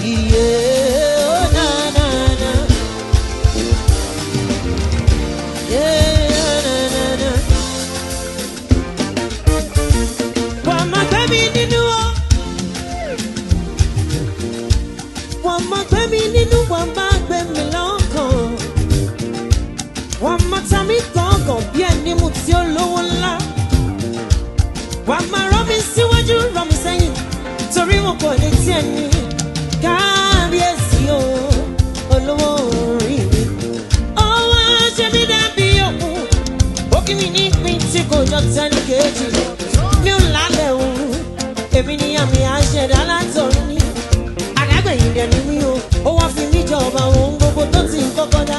Yeah, oh, na, na, na. Yeah, na, na, na. Wama gbemi nínú o. Wama gbemi nínú, wama gbemi lọ́kàn. Wama ta mi gángan bí ẹni mu tí ó lówó ńlá. Wama rán mi síwájú, rán mi sẹ́yìn, torí mo kò lè tí ẹni. Kábíyèsí o, olówó orí mi. Ọwọ́ ṣe mi dàbí òkú, ó kí mi ní ìpín tí kò jọ tẹ́lẹ̀ kejì. Mi ò lálẹ́ o, èmi ni àmì àṣẹ̀dá látọ̀run ní. Àdágbẹ̀yìn dẹ̀ ni mí o, ó wá fi mí jọba ohun gbogbo tó ti ń kọ́kọ́ dá.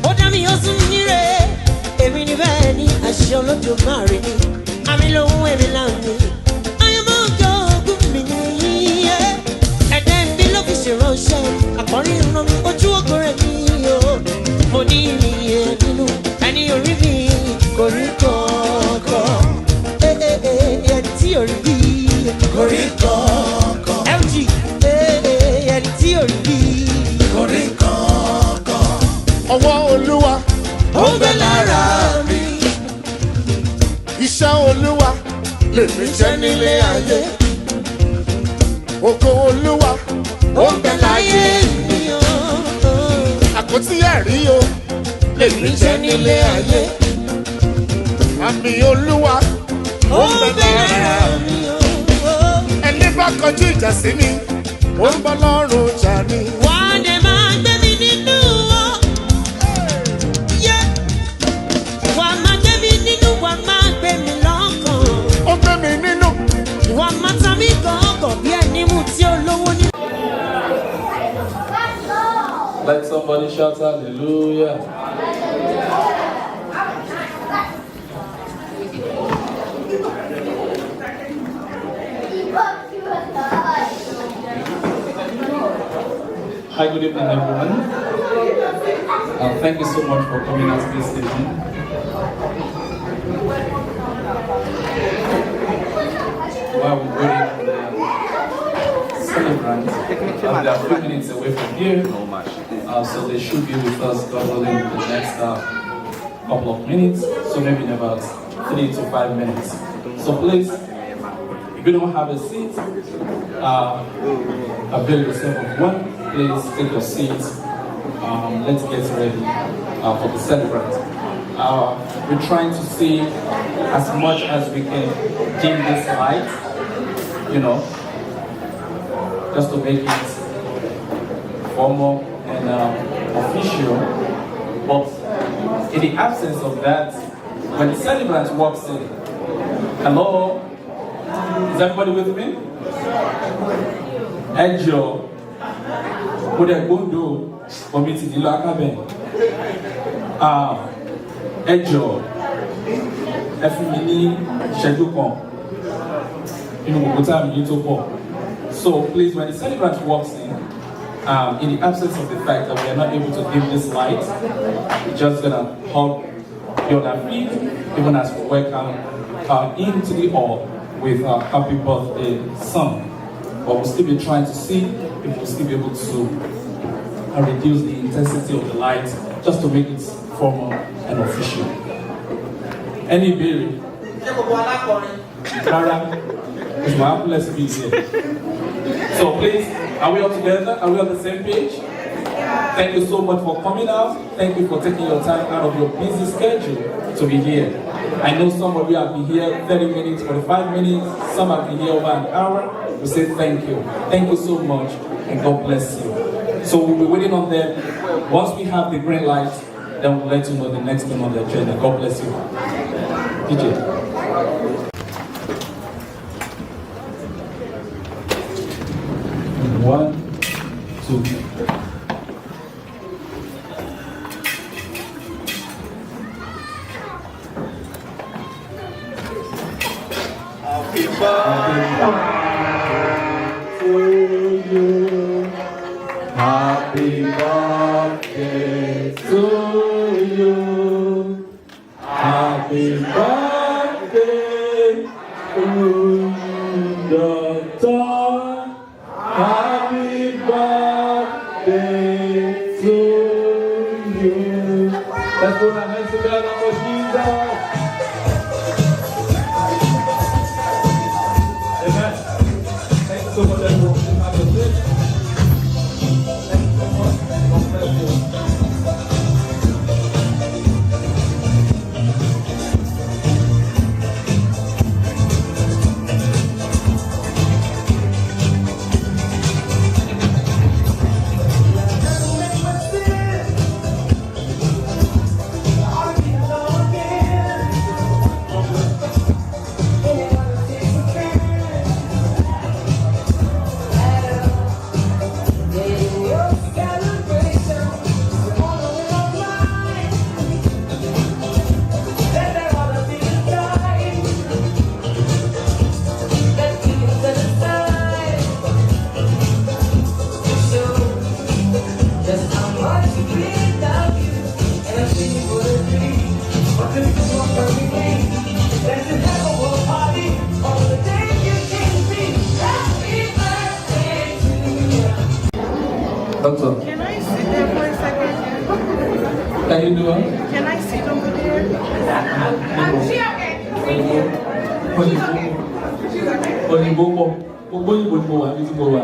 Ó dá mi ó sún níre, èmi ni bẹ́ẹ̀ ni àṣẹ Olódùmarè ni. Àmì lòun èmi láàmì. Ayọ̀mọ́ ọjọ́ ogún mi ni yíyẹ. Ẹ̀dẹ́ mi ló fi ṣèránṣẹ́, àkọ́rí ìran mi ojú ògo rẹ̀ mi o. Mo ní ìyẹn nínú ẹni orí mi kò rí kọ̀ọ̀kan. Ẹni tí orí bí kò rí kọ̀ọ̀kan. LG ẹni tí orí bí kò rí kọ̀ọ̀kan. Ọwọ́ Olúwa ó ń bẹ lára mi. Iṣẹ́ Olúwa lèmi jẹ́ nílé ayé. Ògo Olúwa Ó ń bẹ láyé mi o. àpótí ẹ̀rí o lèmi jẹ́ nílé ayé. Àmì Olúwa Ó ń bẹ lára mi o. ẹni bá kọjú ìjà sí mi ó ń bọ́ lọ́rùn jà ni. Wà á dẹ̀ máa gbé mi nínú o. Yeah. Wà á máa gbé mi nínú, wà á máa gbé mi lọ́kàn. Ó gbé mi nínú. Wà á máa ta mí gángan bí ẹni mu tí ó lówó ní. Let somebody shout hallelujah. Hi, good evening, everyone. Thank you so much for coming out this evening. While we're waiting for the celebrants, they are a few minutes away from here, so they should be with us, God willing, in the next couple of minutes, so maybe in about 3 to 5 minutes. So please, if you don't have a seat, avail yourself of one. Please take your seats. Let's get ready for the celebrant. We're trying to see as much as we can dim this light, you know, just to make it formal and official. But in the absence of that, when the celebrant walks in, hello, is everybody with me? Enjoy. What I go do for me to do enjoy. Every minute schedule come. You know, what time you to go. So please, when the celebrant walks in the absence of the fact that we are not able to give this light, we're just gonna hug the other feet, even as we welcome into the hall with our happy birthday song. But we'll still be trying to see if we'll still be able to reduce the intensity of the light just to make it formal and official. Any bill? Let's be here. So please, are we all together? Are we on the same page? Thank you so much for coming out. Thank you for taking your time out of your busy schedule to be here. I know some of you have been here 30 minutes, 45 minutes, some have been here over an hour. We say thank you. Thank you so much, and God bless you. So we'll be waiting on them. Once we have the green light, then we'll let you know the next thing on the agenda. God bless you. DJ. One, two. Happy birthday to you. Happy birthday to you. Happy birthday to you, daughter. Happy birthday. Doctor, Can I sit there for a second? can you do it? Can I sit over there? She okay? Òyìnbó pọ̀, gbogbo òyìnbó ni mo wà ní tí mo wà.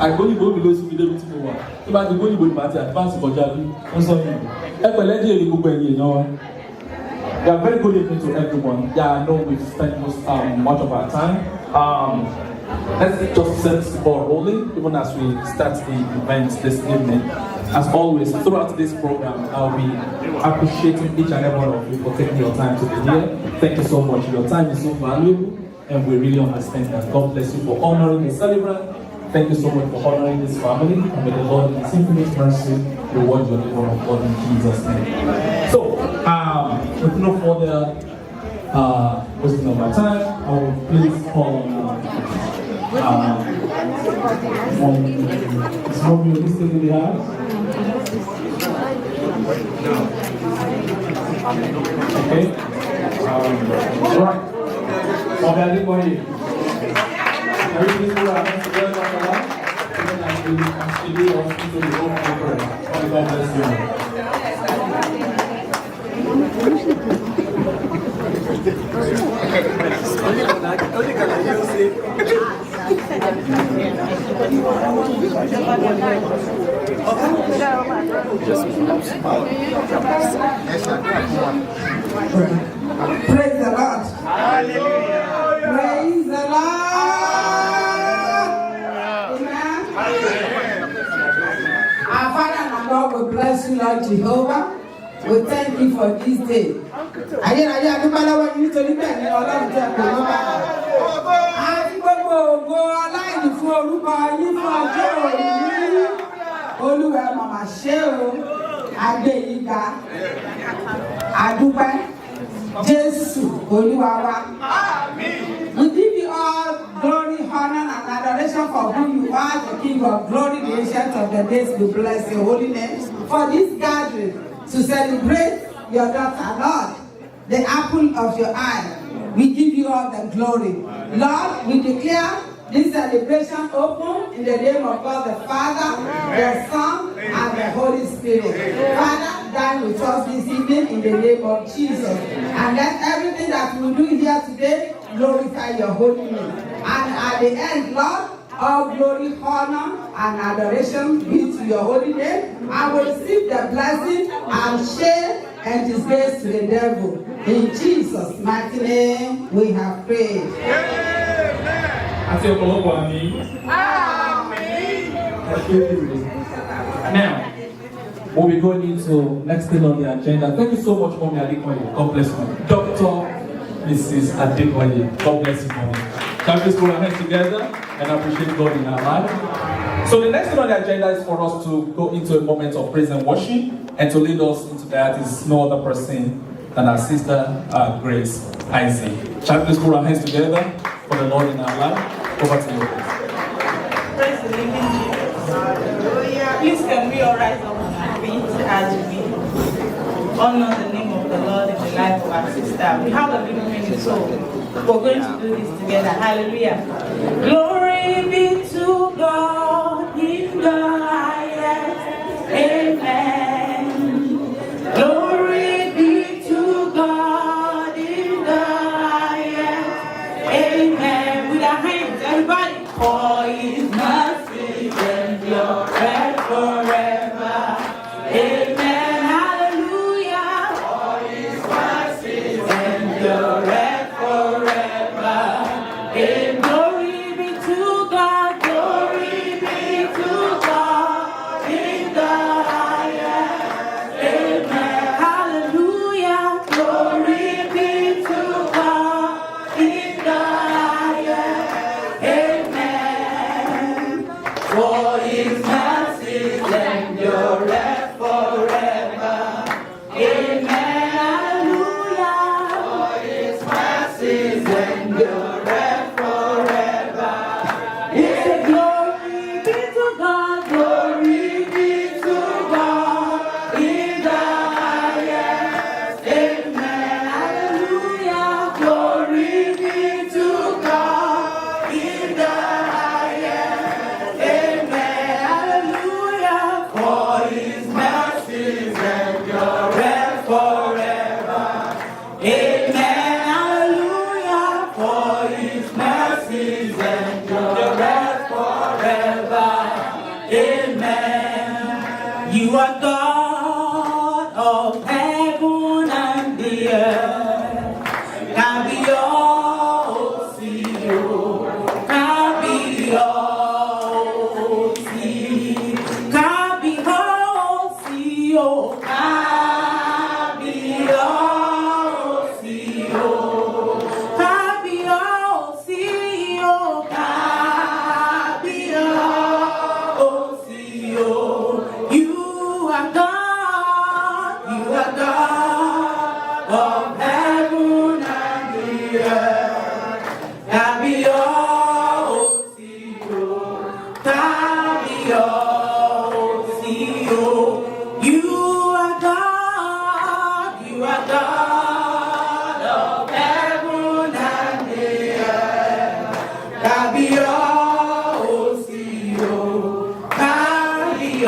Àìgbó òyìnbó mi ló sún mi débi tí mo wà. Tó bá ti gbó òyìnbó ni màá ti advance kọjá bí ó sọ yìí. Ẹ pẹ̀lẹ́ díẹ̀ ní gbogbo ẹ̀yìn èèyàn wa. We are very good evening to everyone. Yeah, I know we've spent much of our time. Let's just set the ball rolling, even as we start the event this evening. As always, throughout this program, I'll be appreciating each and every one of you for taking your time to be here. Thank you so much. Your time is so valuable, and we really understand that. God bless you for honoring the celebrant. Thank you so much for honoring this family, and may the Lord, in His infinite mercy, reward your labor of God in Jesus' name. So, with no further wasting of my time, I will please call on is Romeo listed in the house? Okay. Right. Okay, everybody. Everything will happen together for that. Even as we continue on into the open prayer. God bless you. Praise the Lord. Hallelujah. Praise the Lord. Amen. Our Father and our God, we bless you, Lord Jehovah. We thank you for this day. Ayérayé adúpẹ́ lọ́wọ́ yín nítorí bẹ́ẹ̀ ni Ọlọ́run tẹ́ pè wọ́n bá. Àti gbogbo ògo aláìní fún orúkọ yín fún ọjọ́ òní. Olúwa màmá ṣé o, adé yìí ga. Adúpẹ́ Jésù Olúwa wa. We give you all glory, honor, and adoration for who you are, the King of glory, the ancient of the days. We bless your holy name for this gathering to celebrate your daughter, Lord, the apple of your eye. We give you all the glory. Lord, we declare this celebration open in the name of God, the Father, the Son, and the Holy Spirit. Father, dine with us this evening in the name of Jesus. And let everything that we do here today glorify your holy name. And at the end, Lord, all glory, honor, and adoration be to your holy name. I will receive the blessing and share and disgrace to the devil. In Jesus' mighty name, we have prayed. Now, we'll be going into next thing on the agenda. Thank you so much, Mommy Adekoye. God bless you. Dr. Mrs. Adekoye. God bless you, Mommy. Can we just put our hands together and appreciate God in our life? So the next thing on the agenda is for us to go into a moment of praise and worship, and to lead us into that is no other person than our sister Grace Isaac. Shall we please put our hands together for the Lord in our life? Over to you. Praise the living Jesus. Please can we all rise up on our feet as we honor the name of the Lord in the life of our sister. We have a little minute, so we're going to do this together. Hallelujah. Glory be to God in the highest. Amen. Glory be to God in the highest. Amen. With our hands, everybody. For His mercy endureth forever. Amen. Hallelujah. For His mercy endureth forever. Amen. Glory be to God. Glory be to God in the highest. Amen. Hallelujah. Glory be to God in the highest. Amen. For His mercies endureth forever. Amen. Hallelujah. For His mercies endureth forever. It's a glory be to God. Glory be to God in the highest. Amen. Hallelujah. Glory be to God in the highest. Amen. Hallelujah. You are God of heaven and the earth. Kabiyesi o, Kabiyesi, Kabiyesi o, Kabiyesi o, Kabiyesi o, Kabiyesi o. You are God of heaven and the earth. Kabiyesi o, Kabiyesi o. You are God of heaven and the earth. Kabiyesi o, Kabiyesi.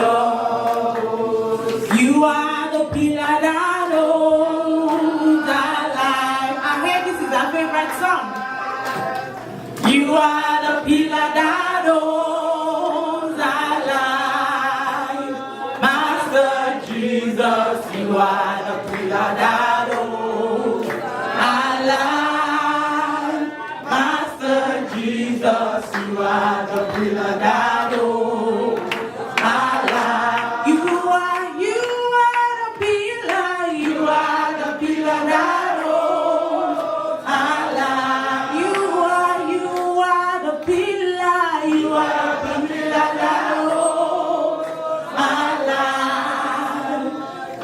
You are the pillar that holds our life. I hear this is our favorite song. You are the pillar that holds our life. Master Jesus, you are the pillar that holds our life. Master Jesus, you are the pillar that holds our life. You are the pillar, you are the pillar that holds our life. You are the pillar, you are the pillar that holds our life.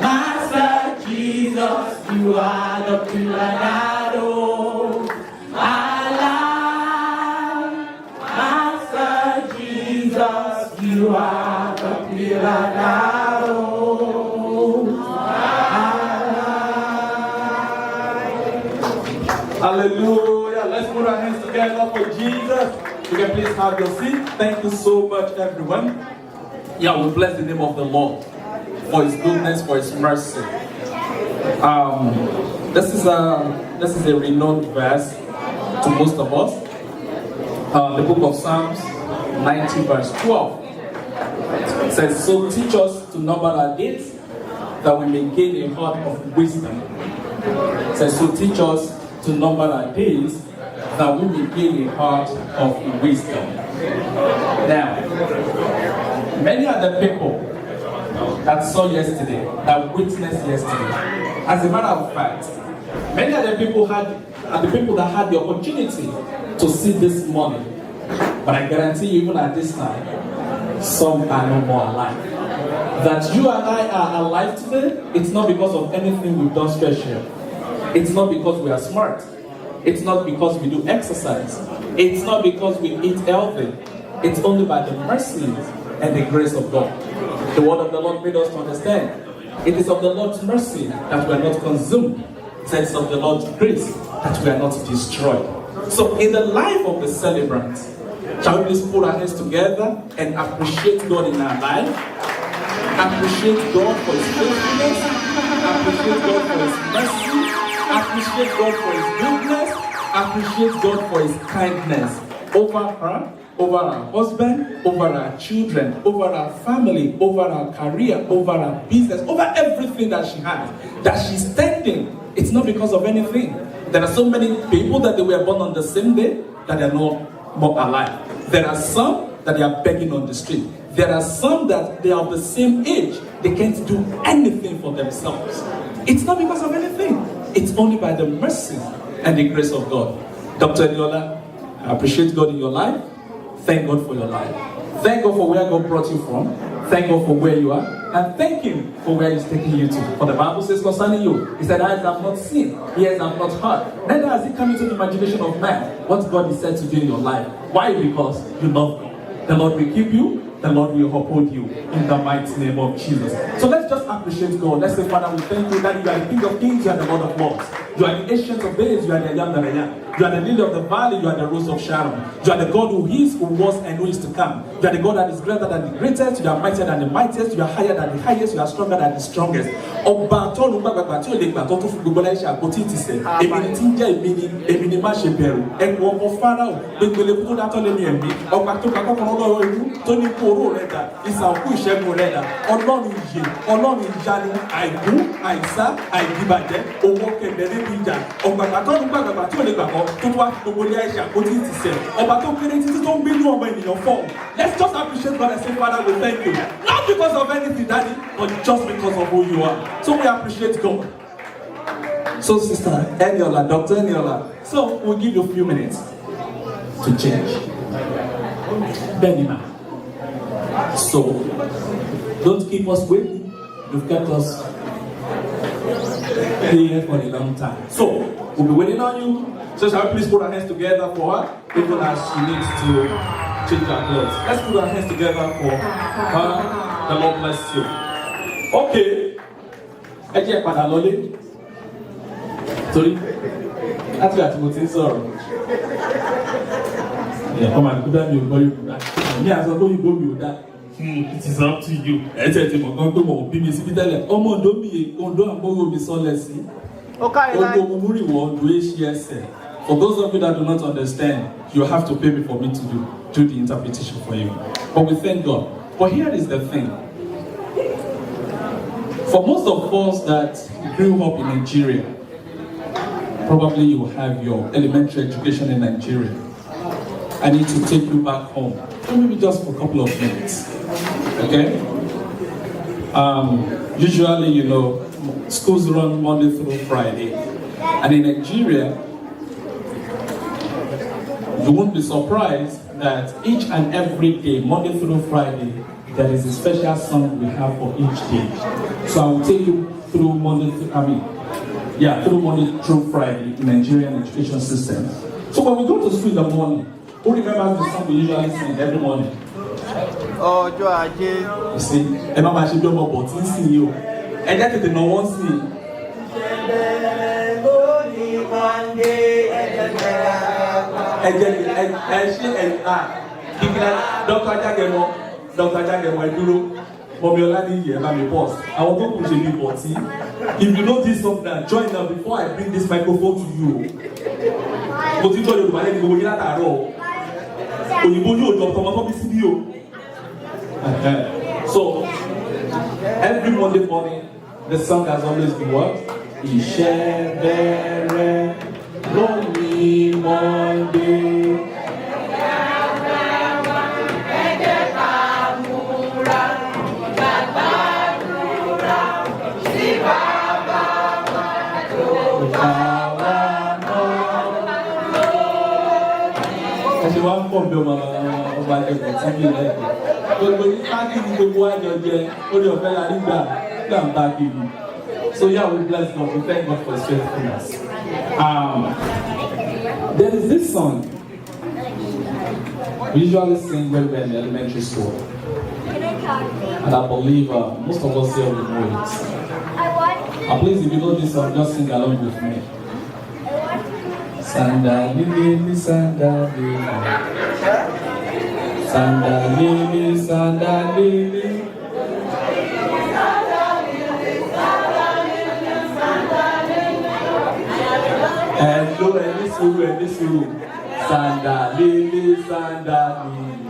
Master Jesus, you are the pillar that holds our life. Master Jesus, you are the pillar that holds our life. Hallelujah. Let's put our hands together for Jesus. You can please have your seat. Thank you so much, everyone. Yeah, we bless the name of the Lord for His goodness, for His mercy. This is a renowned verse to most of us. The book of Psalms 90 verse 12 says, "So teach us to number our days, that we may gain a heart of wisdom." It says, "So teach us to number our days, that we may gain a heart of wisdom." Now, many are the people that saw yesterday, that witnessed yesterday. As a matter of fact, many are the people that had the opportunity to see this morning. But I guarantee you, even at this time, some are no more alive. That you and I are alive today, it's not because of anything we've done special. It's not because we are smart. It's not because we do exercise. It's not because we eat healthy. It's only by the mercy and the grace of God. The word of the Lord made us to understand. It is of the Lord's mercy that we are not consumed. It is of the Lord's grace that we are not destroyed. So in the life of the celebrant, shall we please put our hands together and appreciate God in our life? Appreciate God for His faithfulness. Appreciate God for His mercy. Appreciate God for His goodness. Appreciate God for His kindness over her, over our husband, over our children, over our family, over our career, over our business, over everything that she has, that she's standing. It's not because of anything. There are so many people that they were born on the same day that are no more alive. There are some that they are begging on the street. There are some that they are of the same age. They can't do anything for themselves. It's not because of anything. It's only by the mercy and the grace of God. Dr. Eniola, I appreciate God in your life. Thank God for your life. Thank God for where God brought you from. Thank God for where you are. And thank Him for where He's taking you to. For the Bible says concerning you, He said, eyes have not seen, ears have not heard, neither has it come into the imagination of man what God is said to do in your life. Why? Because you love God. The Lord will keep you. The Lord will uphold you in the mighty name of Jesus. So let's just appreciate God. Let's say, Father, we thank you that you are the King of Kings, you are the Lord of Lords. You are the Ancient of Days, you are the I Am that I Am. You are the lily of the valley. You are the rose of Sharon. You are the God who is, who was, and who is to come. You are the God that is greater than the greatest. You are mightier than the mightiest. You are higher than the highest. You are stronger than the strongest. Ọba tó ń gbàgbà tí o lè gbà tó tún fún gbogbo láì ṣe àpótí ìtìsẹ̀. Èmi ni tí ń jẹ́ èmi ni má ṣe bẹ̀rù. Ẹnu ọmọ Fáráò gbẹgbẹlẹ kú tó dátọ́ lé ní ẹ̀mí. Ọba tó ka kọ́kọ́rọ́ lọ́wọ́ ikú tó ní kó oró rẹ̀ dà. Ìsà òkú ìṣẹ́gun rẹ̀ dà. Ọlọ́run ìyè, Ọlọ́run ìyanu, àìkú, àìsá, àìdìbàjẹ́, owó kẹ̀kẹ́ níbi ìjà. Ọ̀gbàgbà tó ń gbàgbà tí o lè gbàgbọ́ tó tún wá gbogbo láì ṣe àpótí ìtìsẹ̀. Ọba tó kéré títí tó ń gbé ní ọmọ ènìyàn fọ́. Let's just appreciate God and say, Father, we thank you. Not because of anything, Daddy, but just because of who you are. So we appreciate God. So, Sister Eniola, Dr. Eniola, so we'll give you a few minutes to change. Benima. So, don't keep us waiting. You've kept us here for a long time. So, we'll be waiting on you. So, shall we please put our hands together for her, even as she needs to change her clothes. Let's put our hands together for her. The Lord bless you. Okay. Ẹ jẹ́ padà lọlé. Torí láti àti mo ti ń sọ̀rọ̀. Ọmọ àdúgbò mi ò gbọ́ Yorùbá. Ní àṣọ tó yìnbó mi ò dá. It is up to you. Ẹ tẹ̀ tí mo kàn pé mo bí mi síbi tẹ́lẹ̀. Ọmọ Ondo mi Ondo àgbọ̀wò mi sọ́lẹ̀ sí. Ondo Mumuriwo Ondo Eṣiẹsẹ̀. For those of you that do not understand, you have to pay me for me to do the interpretation for you. But we thank God. But here is the thing. For most of us that grew up in Nigeria, probably you have your elementary education in Nigeria. I need to take you back home, maybe just for a couple of minutes. Okay? Usually, you know, schools run Monday through Friday. And in Nigeria, you won't be surprised that each and every day, Monday through Friday, there is a special song we have for each day. So I will take you through through Monday through Friday in Nigerian education system. So when we go to school in the morning, who remembers the song we usually sing every morning? Oh, Georgie. You see, Emma should do more, but you see you. And that is the no one see. Dr. Jagemo, Momiolani, pause. I want to push a bit, but see, if you know this song now, join now before I bring this microphone to you. So, every Monday morning, the song has always been what? Ishebere Lonely Monday. One from the So yeah, we bless God. We thank God for His faithfulness. There is this song we usually sing when we're in elementary school, and I believe most of us here will know it. Please, if you know this song, just sing along with me. Sanda lili, sanda lili, sanda lili, sanda lili. Hello, Elisu, sanda lili, sanda lili.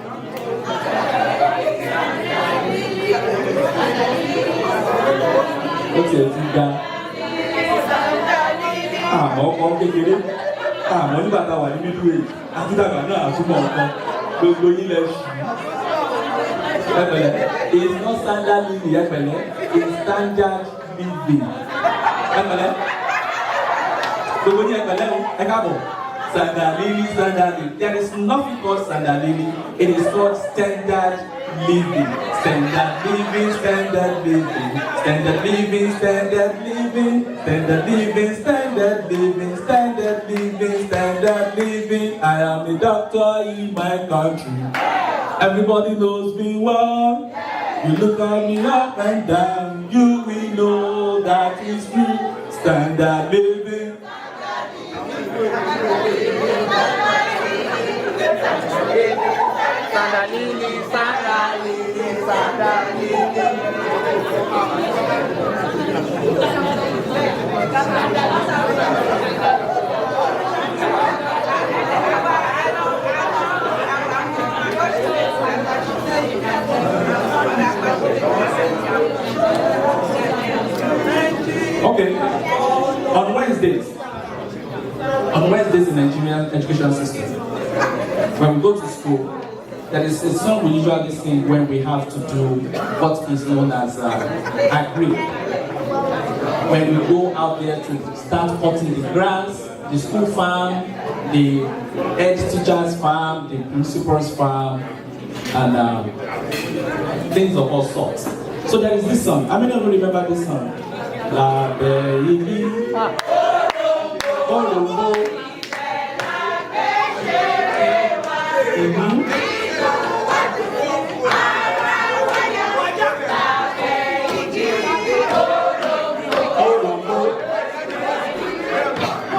What's your tiga? Ọkọ̀ kékeré. Àmọ́ nígbà tá a wà ní midway, àtúndàgbà náà àtúmọ̀ ọ̀kan gbogbo yín lẹ ṣù. Ẹ̀pẹ̀lẹ̀, it's not standard living, ẹ̀pẹ̀lẹ̀, it's standard living. Ẹ̀pẹ̀lẹ̀, gbogbo yín ẹ̀pẹ̀lẹ̀ ẹ káàbọ̀. Standard living, standard living. There is nothing called standard living. It is called standard living. Standard living, standard living. Standard living, standard living. Standard living, standard living. Standard living, standard living. I am a doctor in my country. Everybody knows me well. You look at me up and down. You will know that it's true. Standard living. Sandalili, sandalili, sandalili. Okay, on Wednesdays in Nigerian education system, when we go to school, there is a song we usually sing when we have to do what is known as agree. When we go out there to start cutting the grass, the school farm, the head teacher's farm, the principal's farm, and things of all sorts. So there is this song. How many of you remember this song? La baby, Olombo.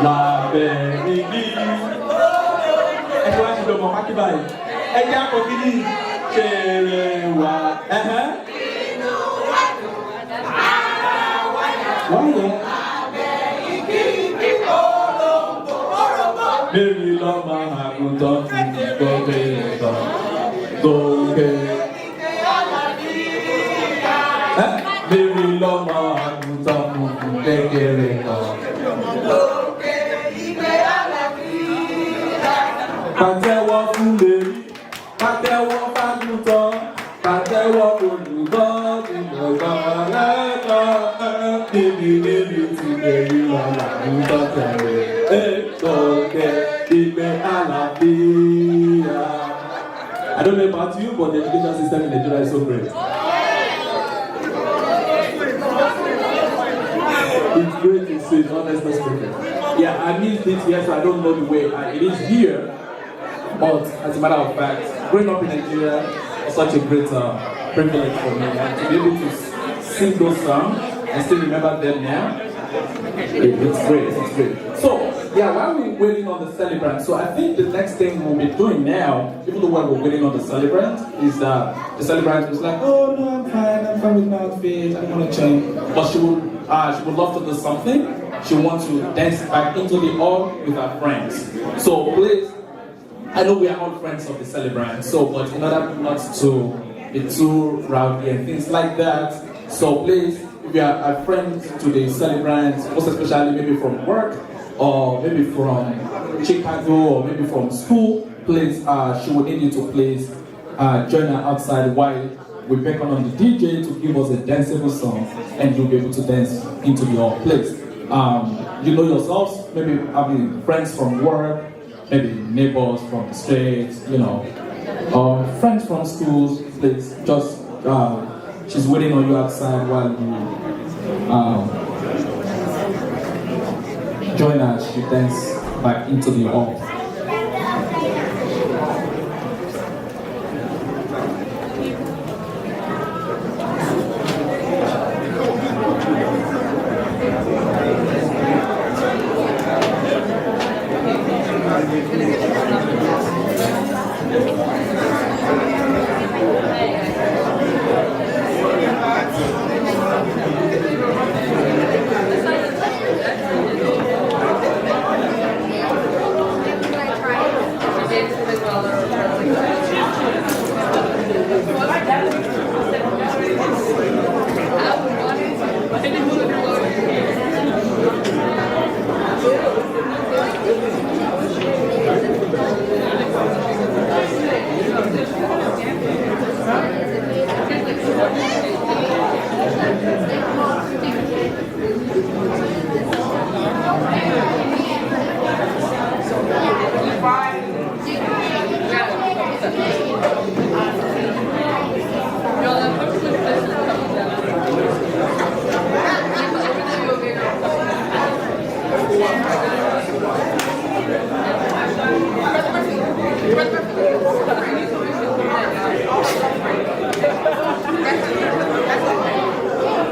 La baby. Ẹ wá ṣe lọ́mọ pákí báyìí. Ẹ jẹ́ àkọ́kíní ṣeré wa. Wáyé. Mary lọ́mọ àgùntàn ti gbọ́dọ̀ ìtàn gòkè. Mary lọ́mọ àgùntàn ti kékeré kan. Pàtẹ́wọ́ fún Mary, pàtẹ́wọ́ fágùntàn, pàtẹ́wọ́ olùkọ́ ti gbọ̀ngàn lẹ́kọ̀ọ́. Níbi ti Mary lọ́mọ àgùntàn tẹ̀lé. Gòkè ìgbé àlàáfíà. I don't know about you, but the education system in Nigeria is so great. It's great to see, honestly speaking. Yeah, I missed it here, so I don't know the way it is here. But as a matter of fact, growing up in Nigeria was such a great privilege for me. And to be able to sing those songs and still remember them now, it's great. So, yeah, while we're waiting on the celebrant, so I think the next thing we'll be doing now, even though while we're waiting on the celebrant, is that the celebrant was like, oh no, I'm fine with my outfit, I don't want to change. But she would love to do something. She wants to dance back into the hall with her friends. So please, I know we are all friends of the celebrant, so but in order not to be too rowdy and things like that, so please, if you are a friend to the celebrant, most especially maybe from work, or maybe from Chicago, or maybe from school, please, she will need you to please join her outside while we beckon on the DJ to give us a danceable song, and you'll be able to dance into the hall. Please, you know yourselves, maybe having friends from work, maybe neighbors from the street, you know, or friends from schools, please, just, she's waiting on you outside while you join her, she dance back into the hall.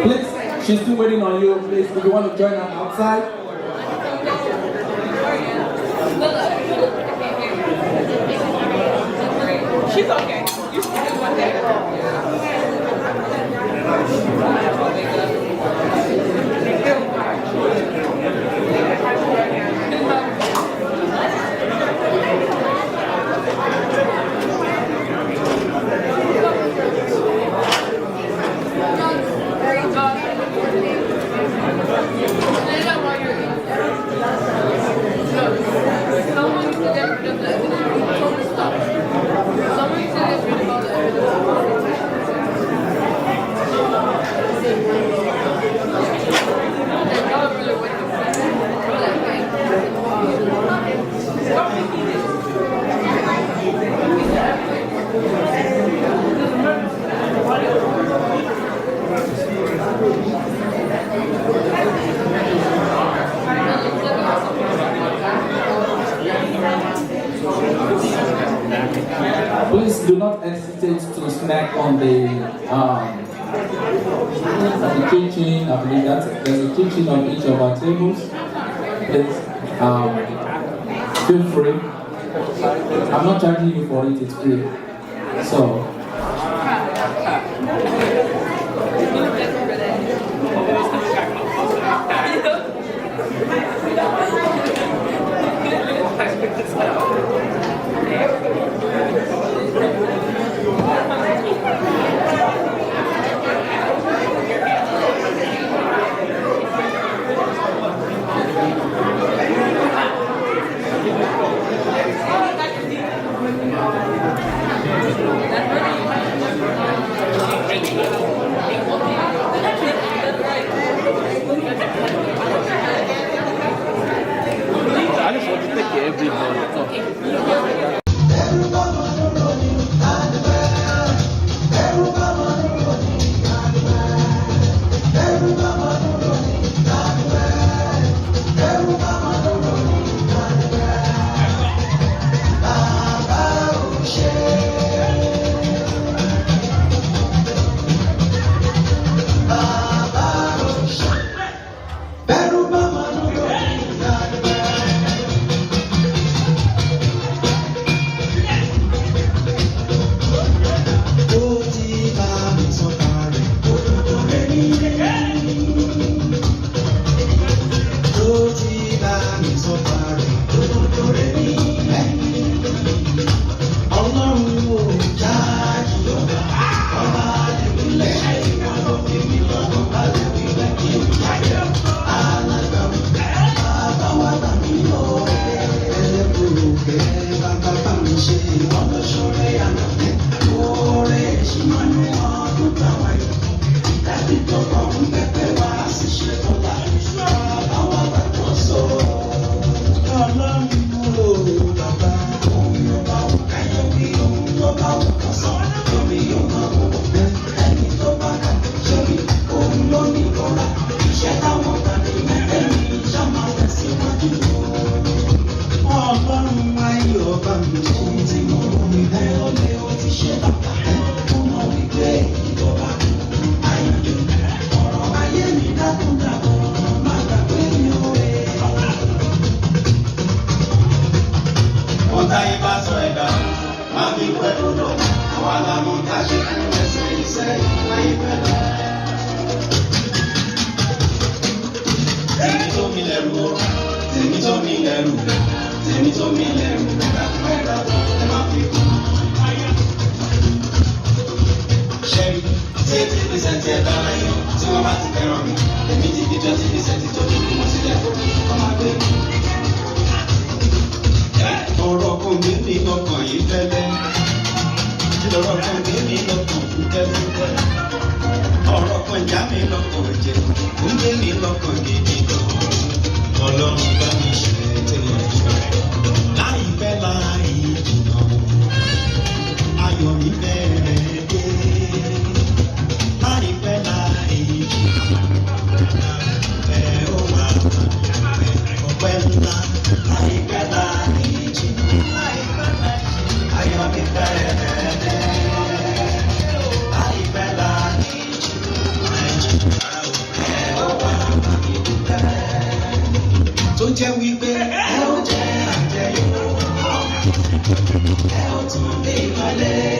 Please, she's still waiting on you. Please, if you want to join her outside. She's okay. You should do one day. Please do not hesitate to snack on the kitchen. I believe that there's a kitchen on each of our tables. Please feel free. I'm not charging you for it, it's free. So. Ẹ ó tún lè lọlé.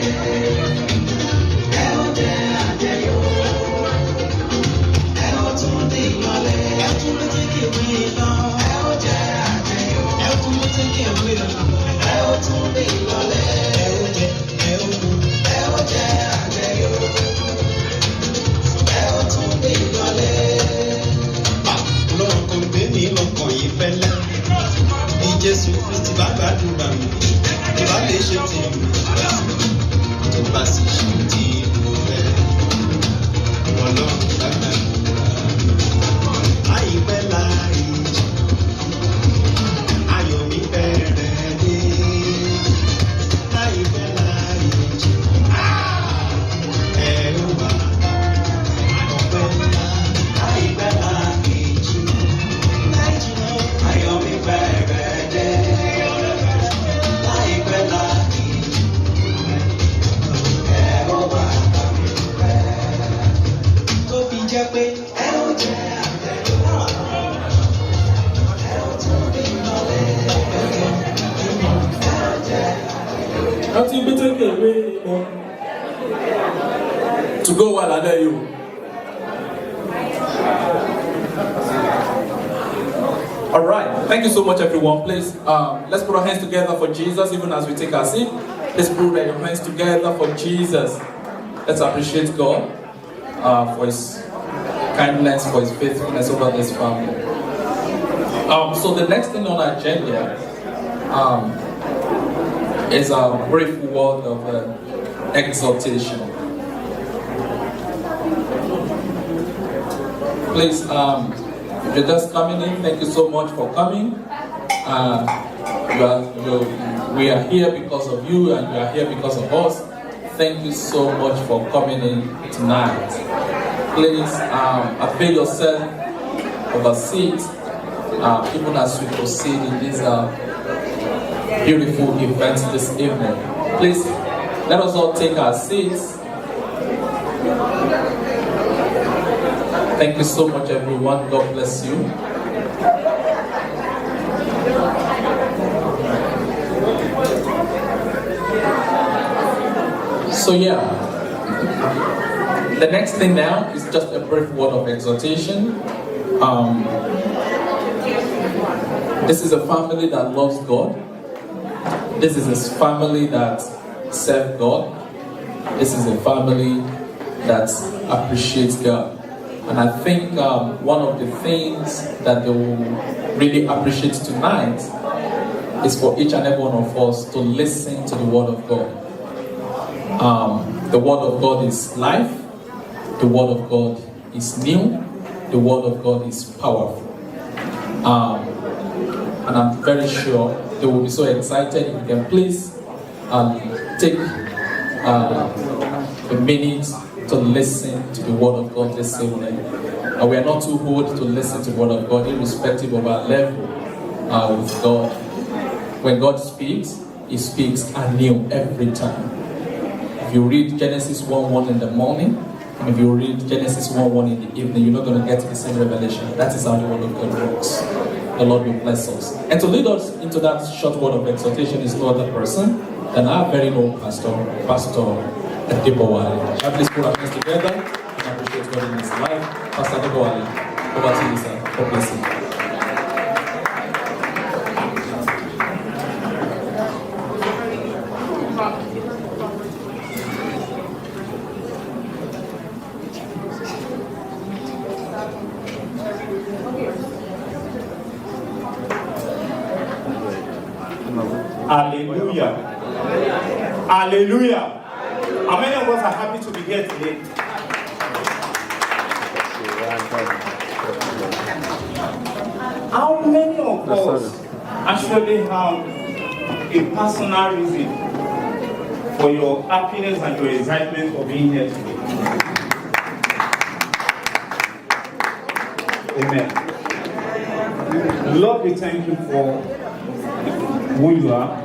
To go while I dare you. All right. Thank you so much, everyone. Please, let's put our hands together for Jesus, even as we take our seat. Let's put your hands together for Jesus. Let's appreciate God for His kindness, for His faithfulness over this family. So the next thing on our agenda is a brief word of exhortation. Please, if you're just coming in, thank you so much for coming. We are here because of you, and you are here because of us. Thank you so much for coming in tonight. Please avail yourself of a seat, even as we proceed in this beautiful event this evening. Please, let us all take our seats. Thank you so much, everyone. God bless you. So yeah, the next thing now is just a brief word of exhortation. This is a family that loves God. This is a family that serves God. This is a family that appreciates God. And I think one of the things that they will really appreciate tonight is for each and every one of us to listen to the Word of God. The Word of God is life. The Word of God is new. The Word of God is powerful. And I'm very sure they will be so excited. If you can please take a minute to listen to the Word of God this evening. And we are not too old to listen to the Word of God, irrespective of our level with God. When God speaks, He speaks anew every time. If you read Genesis 1:1 in the morning, and if you read Genesis 1:1 in the evening, you're not going to get the same revelation. That is how the Word of God works. The Lord will bless us. And to lead us into that short word of exhortation is no other person than our very own pastor, Pastor Adebowale. Shall we please put our hands together and appreciate God in His life? Pastor Adebowale, over to you, sir. God bless you. Hallelujah. Hallelujah. How many of us are happy to be here today? How many of us actually have a personal reason for your happiness and your excitement for being here today? Amen. Lord, we thank you for who you are.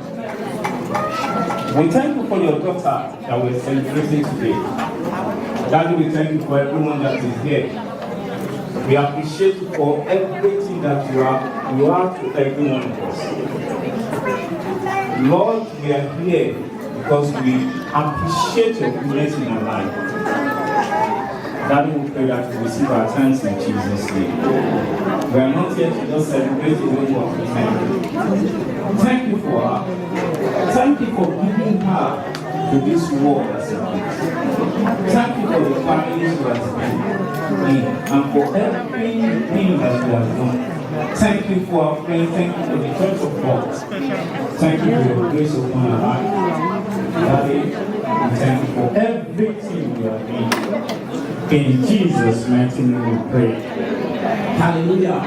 We thank you for your daughter that we're celebrating today. Daddy, we thank you for everyone that is here. We appreciate you for everything that you are to every one of us. Lord, we are here because we appreciate your goodness in our life. Daddy, we pray that we receive our thanks in Jesus' name. We are not here to just celebrate the way of the thank you. Thank you for her. Thank you for giving her to this world as a gift. Thank you for the families who has been in and for everything that you have done. Thank you for our friend. Thank you for the church of God. Thank you for your grace upon our life. Daddy, we thank you for everything you have been. In Jesus' mighty name we pray. Hallelujah.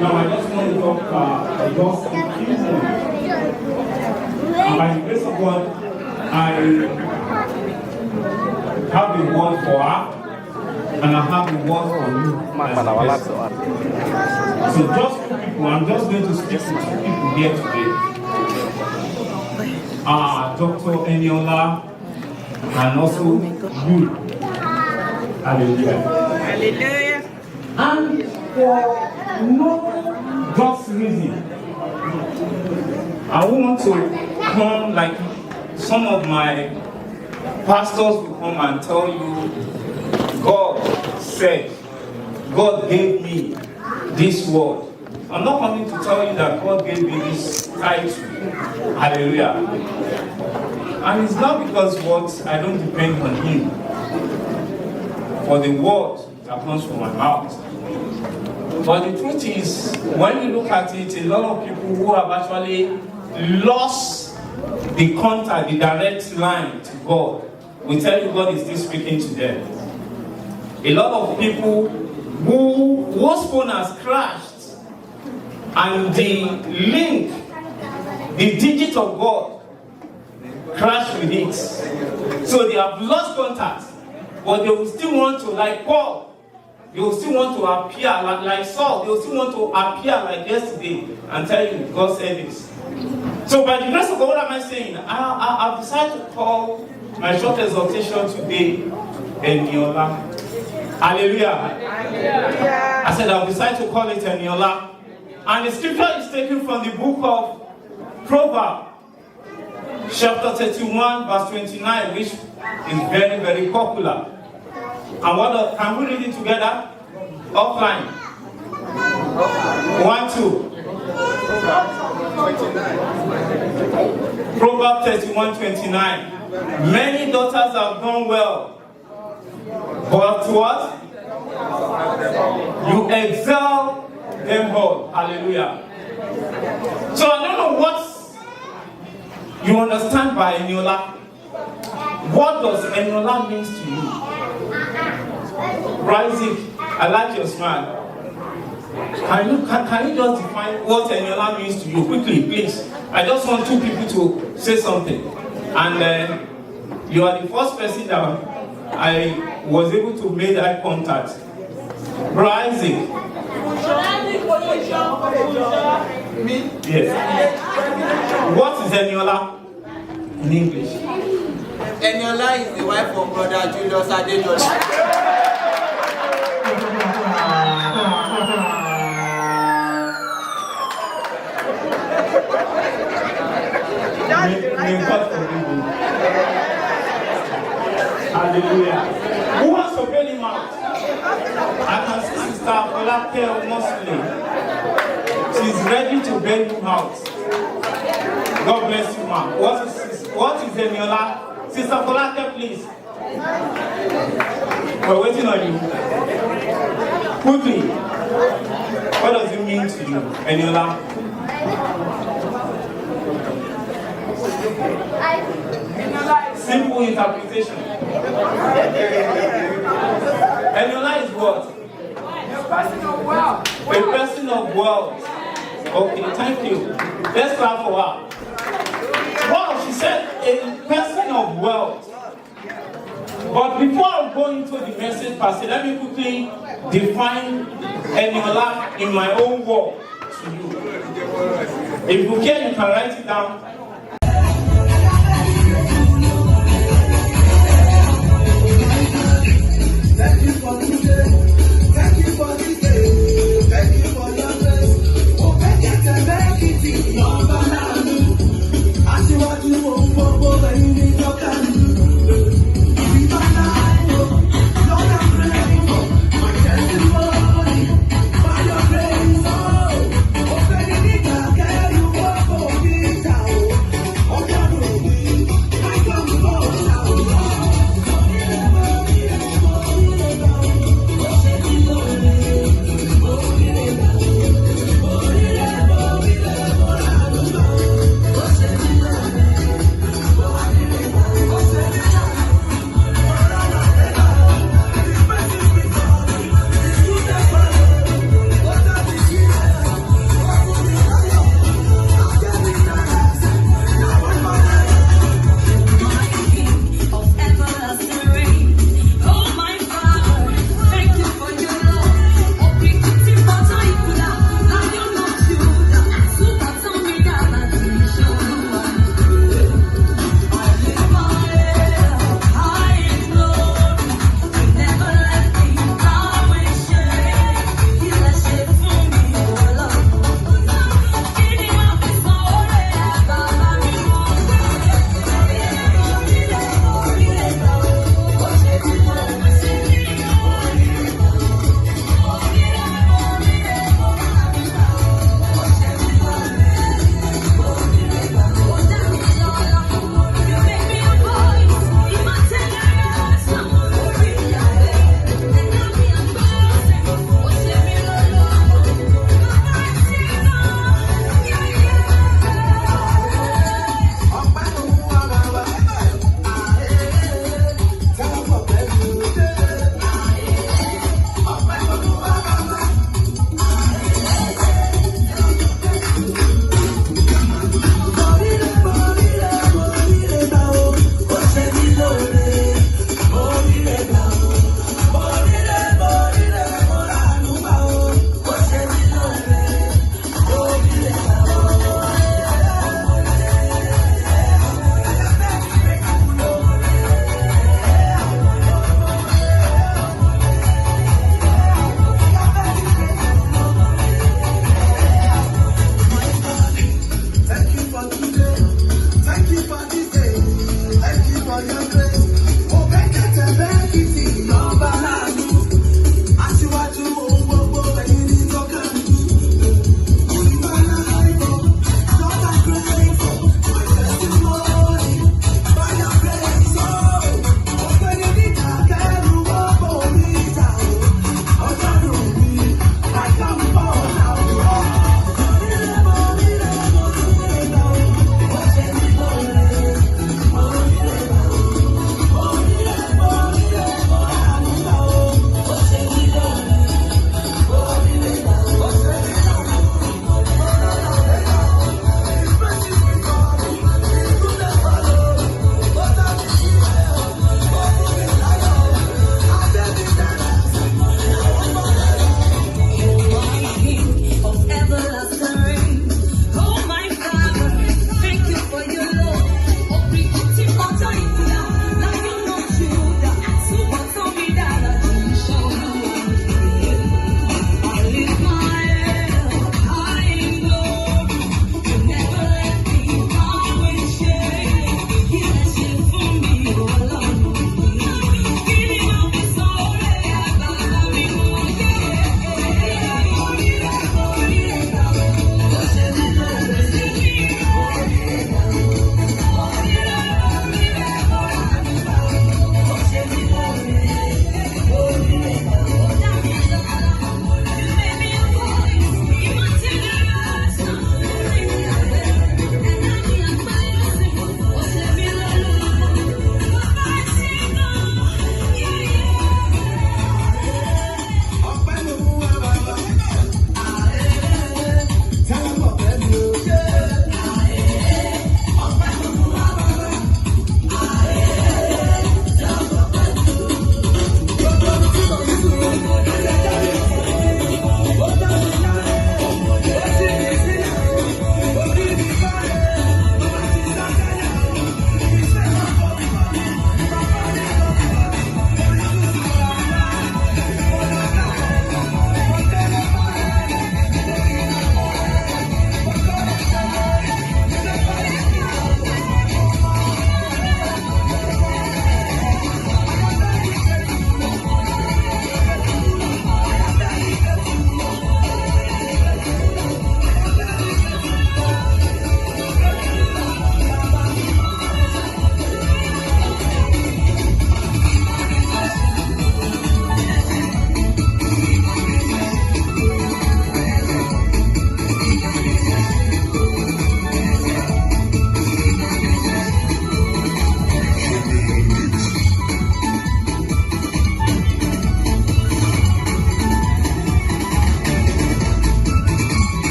Now I just want to talk about God's confusion. And by the grace of God, I have a word for her, and I have a word for you. So just two people, I'm just going to speak to two people here today. Dr. Eniola, and also you. Hallelujah. Hallelujah. And for no just reason, I want to come like some of my pastors will come and tell you, God said, God gave me this word. I'm not coming to tell you that God gave me this title. Hallelujah. And it's not because what I don't depend on Him for the word that comes from my mouth. But the truth is, when you look at it, a lot of people who have actually lost the contact, the direct line to God, will tell you God is still speaking to them. A lot of people whose phone has crashed, and the link, the digit of God, crashed with it. So they have lost contact, but they will still want to, like Paul, they will still want to appear like Saul, they will still want to appear like yesterday and tell you God said this. So by the grace of God, what am I saying? I've decided to call my short exhortation today Eniola. Hallelujah. Hallelujah. I said I've decided to call it Eniola. And the scripture is taken from the book of Proverbs, chapter 31, verse 29, which is very, very popular. And can we read it together? Offline. 1, 2. Proverbs 31, 29. Many daughters have done well, but what? You excel them all. Hallelujah. So I don't know what you understand by Eniola. What does Eniola mean to you? Rising, I like your smile. Can you just define what Eniola means to you quickly, please? I just want 2 people to say something, and you are the first person that I was able to make eye contact. Rising. Yes. What is Eniola in English? Eniola is the wife of Brother Julius Adejola. Hallelujah. Who wants to bail him out? I can see Sister Folake mostly. She's ready to bail him out. God bless you, ma'am. What is Eniola? Sister Folake, please. We're waiting on you. Quickly. What does it mean to you, Eniola? Simple interpretation. Eniola is what? A person of wealth. A person of wealth. Okay, thank you. Let's clap for her. Wow, she said a person of wealth. But before I go into the message per se, let me quickly define Eniola in my own word to you. If you care, you can write it down